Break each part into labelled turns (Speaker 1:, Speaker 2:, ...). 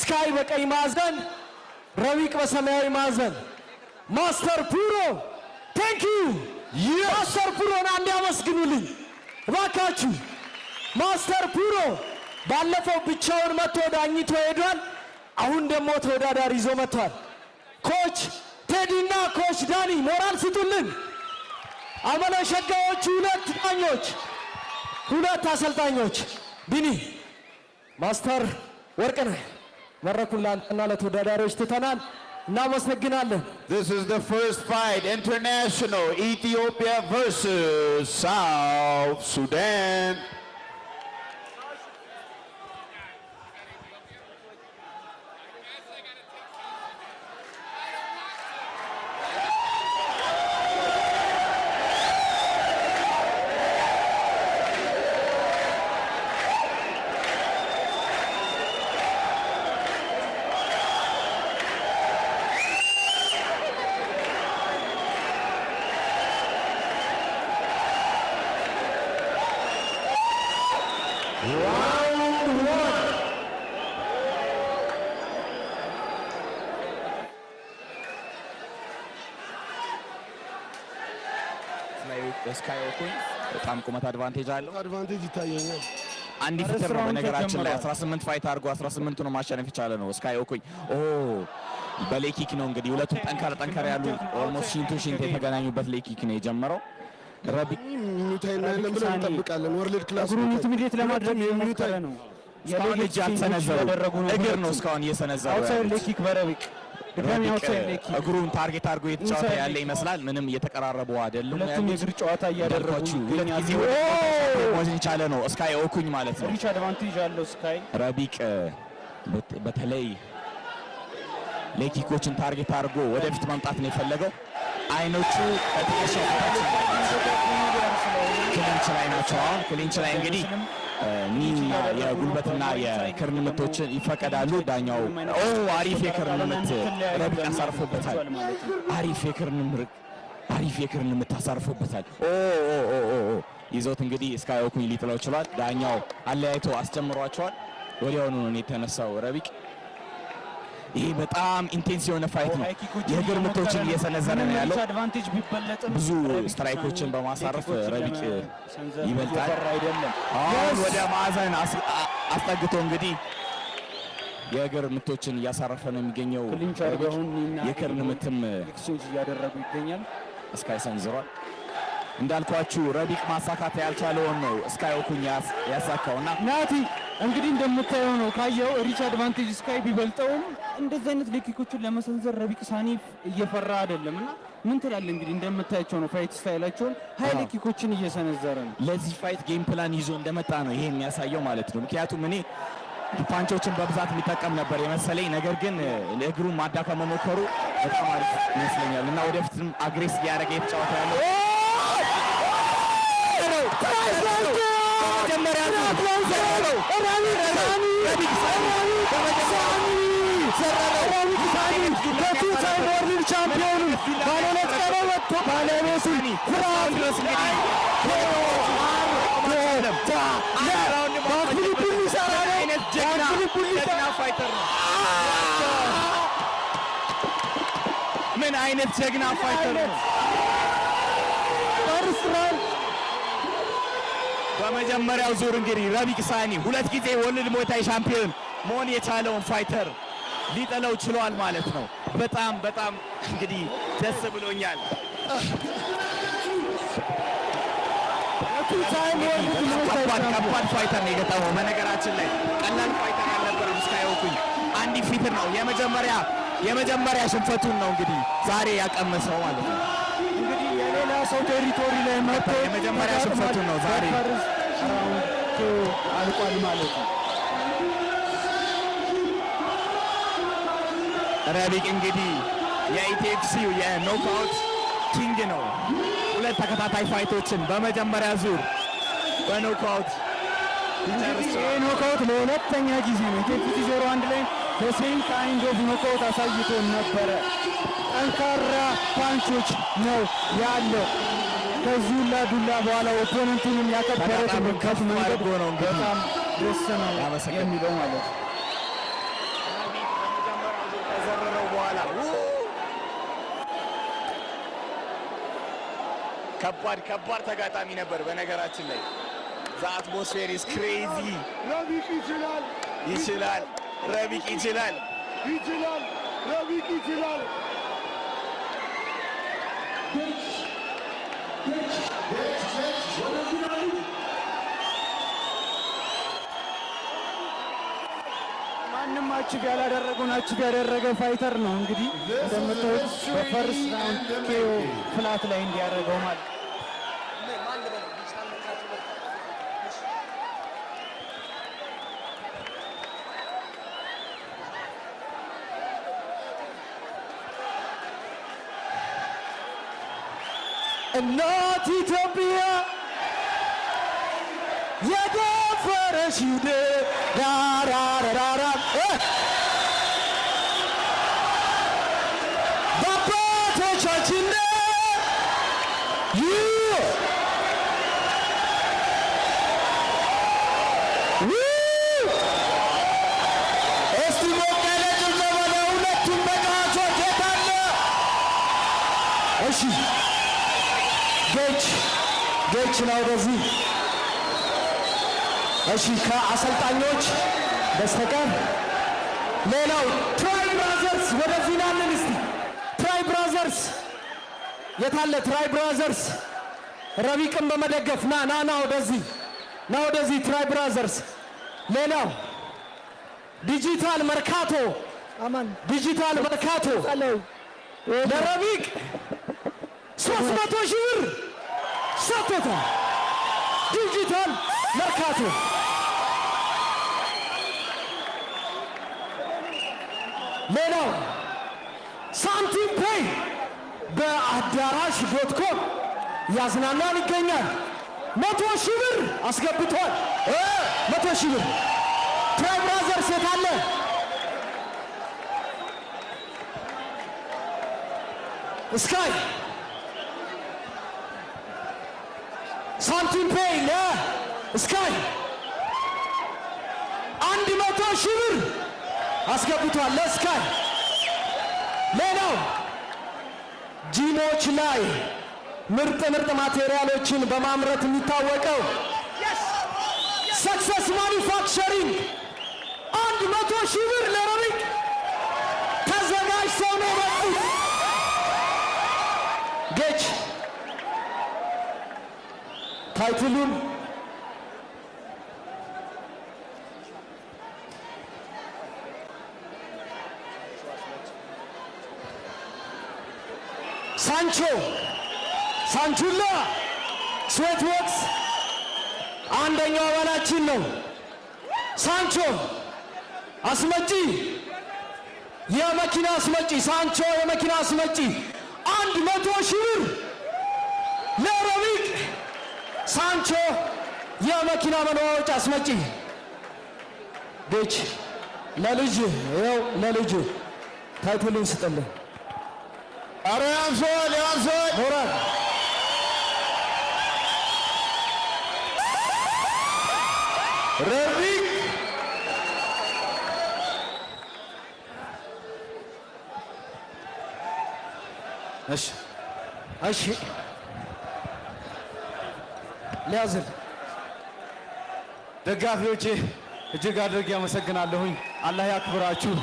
Speaker 1: ስካይ በቀይ ማዕዘን ረቢቅ በሰማያዊ ማዕዘን ማስተር ፑሮ ቴንክ ዩ ማስተር ፑሮን አንድ ያመስግኑልኝ እባካችሁ ማስተር ፑሮ ባለፈው ብቻውን መጥቶ ዳኝቶ ሄዷል አሁን ደግሞ ተወዳዳሪ ይዞ መጥቷል ኮች ቴዲና ኮች ዳኒ ሞራል ስጡልን አመለሸጋዎቹ ሁለት ዳኞች ሁለት አሰልጣኞች ቢኒ ማስተር ወርቅነህ መረኩን ላንተና ለተወዳዳሪዎች ትተናል እናመሰግናለን
Speaker 2: This is the first fight international Ethiopia versus South Sudan
Speaker 3: ስካይ ኦኩኝ በጣም ቁመት አድቫንቴጅ አለው
Speaker 4: አድቫንቴጅ ይታየኛል
Speaker 3: አንድ ፊትር ነው በነገራችን ላይ 18 ፋይት አድርጎ 18 ነው ማሸነፍ ይቻላል ነው ስካይ ኦኩኝ በሌኪክ ነው እንግዲህ ሁለቱም ጠንካራ ያሉ ኦልሞስት ሽንቱ የተገናኙበት ሌኪክ ነው የጀመረው ረቢቅ
Speaker 4: ሚዩታይና ያለን ብለን እንጠብቃለን ወርልድ ክላስ
Speaker 1: እግሩን ሚዲየት ለማድረግ የሚሞከረ ነው
Speaker 3: የሌኪክ ያልተነዘሩ እግር ነው እስካሁን እየሰነዘሩ
Speaker 1: አውትሳይድ ሌኪክ በረቢቅ ድጋሚ አውትሳይድ ሌኪክ
Speaker 3: እግሩን ታርጌት አድርጎ የተጫወተ ያለ ይመስላል ምንም እየተቀራረቡ አይደሉም
Speaker 1: ሁለቱም የእግር ጨዋታ እያደረጉ
Speaker 3: ወዝን ቻለ ነው ስካይ ኦኩኝ ማለት ነው
Speaker 1: ሪች አድቫንቴጅ አለው ስካይ
Speaker 3: ረቢቅ በተለይ ሌኪኮችን ታርጌት አድርጎ ወደፊት መምጣት ነው የፈለገው አይኖቹ ከትከሻው ክሊንች ላይ ናቸው አሁን ክሊንች ላይ እንግዲህ ኒና የጉልበትና የክርን ምቶችን ይፈቀዳሉ ዳኛው አሪፍ የክርን ምት ረቢቅ አሳርፎበታል አሪፍ የክርን ምት አሳርፎበታል ይዞት እንግዲህ ስካይ ኦኩኝ ሊጥለው ይችላል ዳኛው አለያይቶ አስጀምሯቸዋል ወዲያውኑ ነው የተነሳው ረቢቅ ይሄ በጣም ኢንቴንስ የሆነ ፋይት ነው የእግር ምቶችን እየሰነዘረ ነው ያለው ብዙ ስትራይኮችን በማሳረፍ ረቢቅ ይበልጣል አሁን ወደ ማዕዘን አስጠግቶ እንግዲህ የእግር ምቶችን እያሳረፈ ነው የሚገኘው የክርን ምትም
Speaker 1: ኤክስቼንጅ እያደረጉ ይገኛል
Speaker 3: ስካይ ሰንዝሯል እንዳልኳችሁ ረቢቅ ማሳካት ያልቻለውን ነው ስካይ ኦኩኝ ያሳካውና
Speaker 1: ናቲ እንግዲህ እንደምታየው ነው ካየው ሪች አድቫንቴጅ ስካይ ቢበልጠውም እንደዚህ አይነት ሌኪኮችን ለመሰንዘር ረቢቅ ሳኒፍ እየፈራ አይደለምና ምን ትላለህ እንግዲህ እንደምታያቸው ነው ፋይት ስታይላቸውን ሃይ ሌኪኮችን እየሰነዘረ ነው
Speaker 3: ለዚህ ፋይት ጌም ፕላን ይዞ እንደመጣ ነው ይሄ የሚያሳየው ማለት ነው ምክንያቱም እኔ ፓንቾችን በብዛት የሚጠቀም ነበር የመሰለኝ ነገር ግን እግሩን ማዳከም መሞከሩ በጣም አሪፍ ይመስለኛል እና ወደፊትም አግሬስ ያደረገ የተጫወተ ያለው መጀመሪያ
Speaker 1: ቻምፒዮኑ ባለሁለት ቀለበት ባለቤቱ ፍራን
Speaker 3: ምን አይነት ጀግና ፋይተር ነው በመጀመሪያው ዙር እንግዲህ ረቢቅ ሳኒ ሁለት ጊዜ ወርልድ ሞታይ ሻምፒዮን መሆን የቻለውን ፋይተር ሊጠለው ችሏል ማለት ነው በጣም እንግዲህ ደስ ብሎኛል ከባድ ፋይተር ነው የገጠመው በነገራችን ላይ ቀላል ፋይተር አልነበረም ስካይ ኦኩኝ አንድ ፊትር ነው የመጀመሪያ ሽንፈቱን ነው እንግዲህ ዛሬ ያቀመሰው ማለት ነው
Speaker 1: እንግዲህ የሌላ ሰው ቴሪቶሪ ላይ መጥቶ
Speaker 3: የመጀመሪያ ሽንፈቱን ነው ዛሬ
Speaker 1: አልቋል ማለት ነው
Speaker 3: ረቢቅ እንግዲህ የኢቲኤፍሲው የኖክአውት ኪንግ ነው ሁለት ተከታታይ ፋይቶችን በመጀመሪያ ዙር በኖክአውት
Speaker 1: ኖክአውት ለሁለተኛ ጊዜ ነው ኢቲኤፍሲ 01 ላይ በሴም ካይንድ ኦፍ ኖክአውት አሳይቶ ነበረ ጠንካራ ፓንቾች ነው ያለው ከዚህ ዱላ በኋላ ኦፖነንቱን ያከበረ ተመልካች መንገድ ነው በጣም ደስ ነው የሚለው ማለት ነው
Speaker 3: ከባድ ተጋጣሚ ነበር በነገራችን ላይ the atmosphere is crazy
Speaker 4: ረቢቅ ይችላል
Speaker 3: ረቢቅ ይችላል
Speaker 4: ረቢቅ ይችላል
Speaker 1: ማንም አቺቭ ያደረገ ፋይተር ነው እንግዲህ እንደምታዩት በፈርስት ራውንድ ኬኦ ፍላት ላይ እንዲያደርገው ማለት እናት ኢትዮጵያ የደፈረሽ ይደ ዳራራራ በአባቶቻችን እስቲ ሞቅ ያለ ጭብጨባ ለሁለቱም ተጫዋቾች የታለ? እሺ ጌች ነው ወደዚህ። እሺ ከአሰልጣኞች በስተቀር ሌላው ትራይ ብራዘርስ ወደዚህ ናለን። እስቲ ትራይ ብራዘርስ የታለ? ትራይ ብራዘርስ ረቢቅን በመደገፍ ና ወደዚህ ትራይ ብራዘርስ። ሌላው ዲጂታል መርካቶ ለረቢቅ 300 ሺህ ብር ሰጥቶታል። ዲጂታል መርካቶ ሌላው ሳንቲም ፔይ በአዳራሽ ዶትኮም ያዝናናን ይገኛል። 100 ሺህ ብር አስገብቷል። 100 ሺህ ብር ትራይ ብራዘርስ የታለ? ስካይ ሳንቲም ፔይ ለስካይ 100 ሺህ ብር አስገብቷል ለስካይ። ሌላው ጂሞች ላይ ምርጥ ማቴሪያሎችን በማምረት የሚታወቀው ሰክሰስ ማኒፋክቸሪንግ 100 ሺህ ብር ለረቢቅ ተዘጋጅተው ነው የመጡት። ጌች ታይትሉን ሳንቹላ ስዌት ቦክስ አንደኛው አባላችን ነው። ሳንቾ አስመጪ የመኪና አስመጪ ሳንቾ የመኪና አስመጪ 100 ሺህ ብር ለረቢቅ ሳንቾ የመኪና መለዋወጫ አስመጪ። ጌች ለልጅ ታይትሉን ስጥልን።
Speaker 2: ኧረ ያንሰዋል
Speaker 1: ሞራል
Speaker 2: ረቢቅ
Speaker 1: እሺ ሊያዝል
Speaker 5: ደጋፊዎቼ እጅግ አድርጌ አመሰግናለሁኝ። አላህ ያክብራችሁ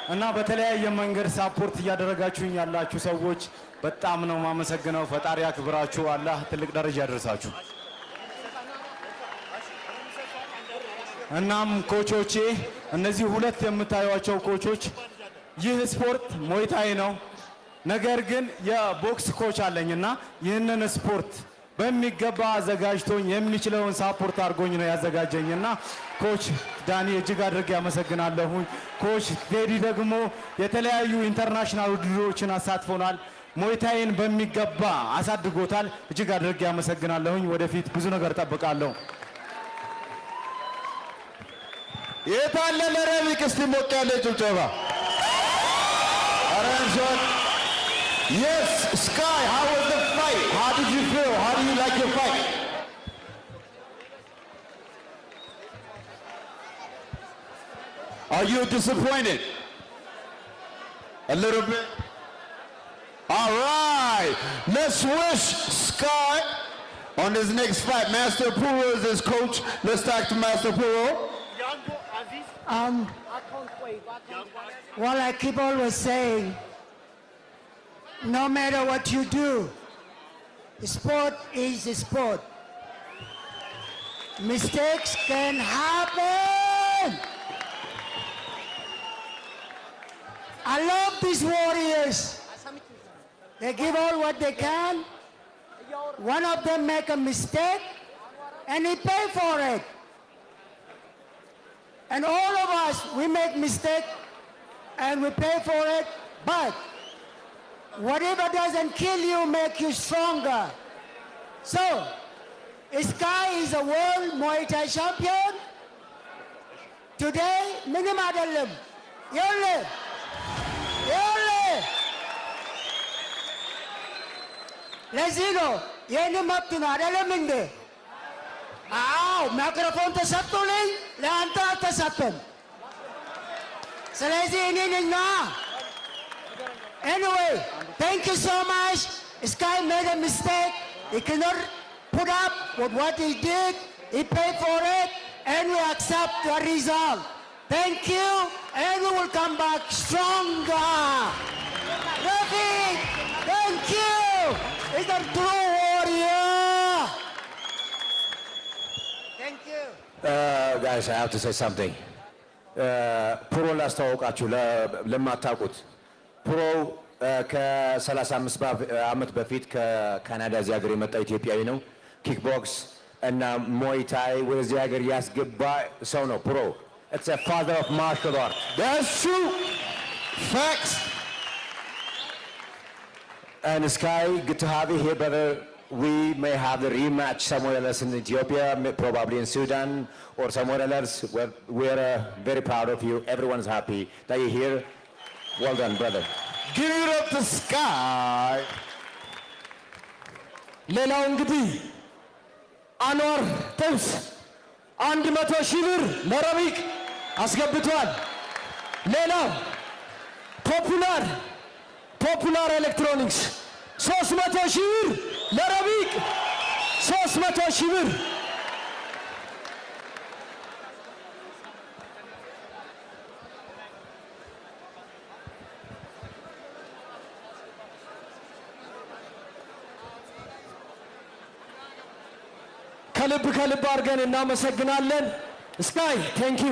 Speaker 5: እና በተለያየ መንገድ ሳፖርት እያደረጋችሁኝ ያላችሁ ሰዎች በጣም ነው ማመሰግነው። ፈጣሪ ያክብራችሁ። አላህ ትልቅ ደረጃ ያደርሳችሁ። እናም ኮቾቼ እነዚህ ሁለት የምታዩቸው ኮቾች ይህ ስፖርት ሞይታይ ነው። ነገር ግን የቦክስ ኮች አለኝና ይህንን ስፖርት በሚገባ አዘጋጅቶኝ የሚችለውን ሳፖርት አድርጎኝ ነው ያዘጋጀኝና ኮች ዳኒ እጅግ አድርጌ ያመሰግናለሁኝ። ኮች ቴዲ ደግሞ የተለያዩ ኢንተርናሽናል ውድድሮችን አሳትፎናል። ሞይታይን በሚገባ አሳድጎታል። እጅግ አድርጌ ያመሰግናለሁኝ። ወደፊት ብዙ ነገር ጠብቃለሁ።
Speaker 2: የታለ ለረቢቅ እስቲ ሞቅ ያለ ጭብጨባ። አረንሶን Yes, Sky, how was the fight? How did you feel? How do you like your fight? Are you disappointed? A little bit? All right, let's wish Sky on his next fight. Master Puro is his coach. Let's talk to Master Puro.
Speaker 6: Well, I keep always saying, no matter what you do, sport is a sport. Mistakes can happen. I love these warriors. They give all what they can. One of them make a mistake and he pay for it. And all of us, we make mistake and we pay for it. But whatever doesn't kill you make you stronger. So, Sky is a world Muay Thai champion. Today, minimadalum. Yole. Yole. Lazino, yeni maptuna adalaminde. Microphone tasatuling, lanta tasatun. Salezi ini na. Anyway, thank you so much. Sky made a mistake. He cannot put up with what he did. He paid for it, and we accept the result. Thank you, and we will come back stronger. Rafiq, thank you. He's a true warrior. Thank you.
Speaker 2: Guys, I have to say something. ፕሮ ላስተዋውቃችሁ ለማታውቁት ፕሮ ከ35 ዓመት በፊት ከካናዳ እዚህ ሀገር የመጣ ኢትዮጵያዊ ነው። ኪክቦክስ እና ሞይታይ ወደዚህ ሀገር ያስገባ ሰው ነው ፕሮ። It's a father of martial art. That's true. Facts. And Sky, good to have you here, brother. We may have the rematch somewhere else in Ethiopia, probably in Sudan or somewhere else. We're very proud of you. Everyone's happy that you're here. Well done, brother.
Speaker 1: Give it up to Sky. ሌላው እንግዲህ አንዋር ተምስ 100 ሺህ ብር ለረቢቅ አስገብቷል። ሌላው ፖፑላር ኤሌክትሮኒክስ 300 ሺህ ብር ለረቢቅ 300 ሺህ ብር። ከልብ አድርገን እናመሰግናለን። ስካይ ቴንክ ዩ